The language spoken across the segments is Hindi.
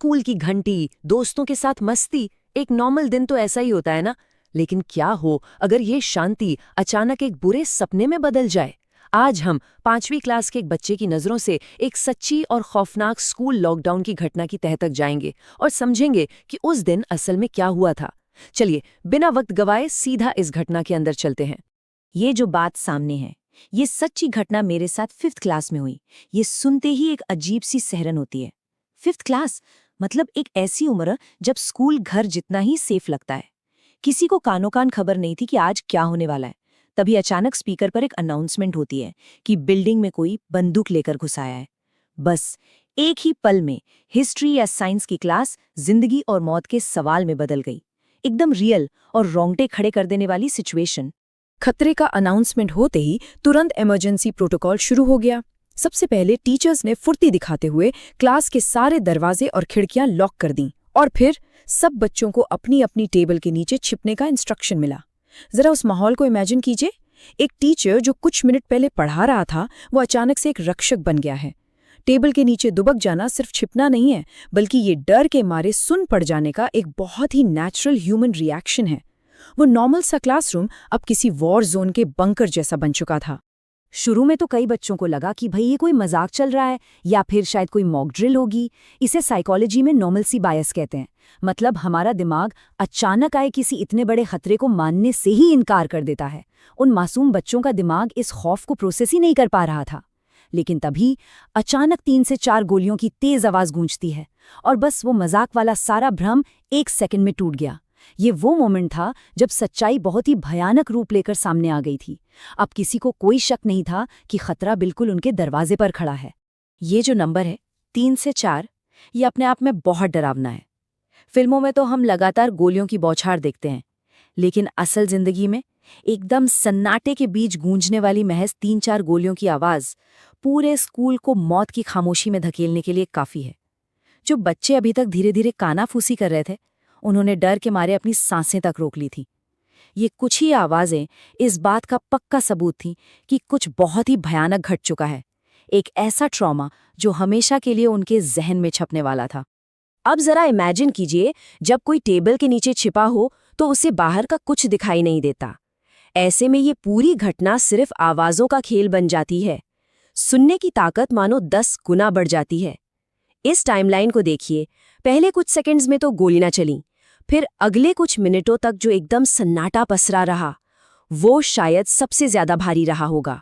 स्कूल की घंटी, दोस्तों के साथ मस्ती, एक नॉर्मल दिन तो ऐसा ही होता है ना। लेकिन क्या हो अगर ये शांति अचानक एक बुरे सपने में बदल जाए। आज हम 5वीं क्लास के एक बच्चे की नज़रों से एक सच्ची और खौफनाक स्कूल लॉकडाउन की घटना की तह तक जाएंगे और समझेंगे कि उस दिन असल में क्या हुआ था। चलिए बिना वक्त गवाए सीधा इस घटना के अंदर चलते हैं। ये जो बात सामने है, ये सच्ची घटना मेरे साथ 5th क्लास में हुई। ये सुनते ही एक अजीब सी सहरन होती है। 5th क्लास मतलब एक ऐसी उम्र जब स्कूल घर जितना ही सेफ लगता है। किसी को कानों कान खबर नहीं थी कि आज क्या होने वाला है। तभी अचानक स्पीकर पर एक अनाउंसमेंट होती है कि बिल्डिंग में कोई बंदूक लेकर घुस आया है। बस एक ही पल में हिस्ट्री या साइंस की क्लास जिंदगी और मौत के सवाल में बदल गई। एकदम रियल और रोंगटे खड़े कर देने वाली सिचुएशन। खतरे का अनाउंसमेंट होते ही तुरंत इमरजेंसी प्रोटोकॉल शुरू हो गया। सबसे पहले टीचर्स ने फुर्ती दिखाते हुए क्लास के सारे दरवाजे और खिड़कियां लॉक कर दीं और फिर सब बच्चों को अपनी अपनी टेबल के नीचे छिपने का इंस्ट्रक्शन मिला। जरा उस माहौल को इमेजिन कीजिए। एक टीचर जो कुछ मिनट पहले पढ़ा रहा था वो अचानक से एक रक्षक बन गया है। टेबल के नीचे दुबक जाना सिर्फ छिपना नहीं है, बल्कि ये डर के मारे सुन पड़ जाने का एक बहुत ही नेचुरल ह्यूमन रिएक्शन है। वो नॉर्मल सा क्लासरूम अब किसी वॉर जोन के बंकर जैसा बन चुका था। शुरू में तो कई बच्चों को लगा कि भाई ये कोई मजाक चल रहा है या फिर शायद कोई मॉक ड्रिल होगी। इसे साइकोलॉजी में नॉर्मलसी बायस कहते हैं। मतलब हमारा दिमाग अचानक आए किसी इतने बड़े खतरे को मानने से ही इनकार कर देता है। उन मासूम बच्चों का दिमाग इस खौफ को प्रोसेस ही नहीं कर पा रहा था। लेकिन तभी अचानक 3 से 4 गोलियों की तेज आवाज गूंजती है और बस वो मजाक वाला सारा भ्रम 1 सेकंड में टूट गया। ये वो मोमेंट था जब सच्चाई बहुत ही भयानक रूप लेकर सामने आ गई थी। अब किसी को कोई शक नहीं था कि खतरा बिल्कुल उनके दरवाजे पर खड़ा है। ये जो नंबर है 3 से 4, ये अपने आप में बहुत डरावना है। फिल्मों में तो हम लगातार गोलियों की बौछार देखते हैं, लेकिन असल जिंदगी में एकदम सन्नाटे के बीच गूंजने वाली महज 3-4 गोलियों की आवाज पूरे स्कूल को मौत की खामोशी में धकेलने के लिए काफी है। जो बच्चे अभी तक धीरे धीरे कानाफूसी कर रहे थे, उन्होंने डर के मारे अपनी सांसें तक रोक ली थी। ये कुछ ही आवाजें इस बात का पक्का सबूत थी कि कुछ बहुत ही भयानक घट चुका है। एक ऐसा ट्रॉमा जो हमेशा के लिए उनके जहन में छपने वाला था। अब जरा इमेजिन कीजिए, जब कोई टेबल के नीचे छिपा हो तो उसे बाहर का कुछ दिखाई नहीं देता। ऐसे में ये पूरी घटना सिर्फ आवाजों का खेल बन जाती है। सुनने की ताकत मानो 10 गुना बढ़ जाती है। इस टाइमलाइन को देखिए। पहले कुछ सेकंड्स में तो गोलियां चलीं, फिर अगले कुछ मिनटों तक जो एकदम सन्नाटा पसरा रहा, वो शायद सबसे ज्यादा भारी रहा होगा।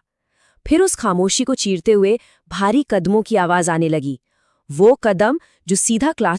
फिर उस खामोशी को चीरते हुए भारी कदमों की आवाज आने लगी। वो कदम जो सीधा क्लास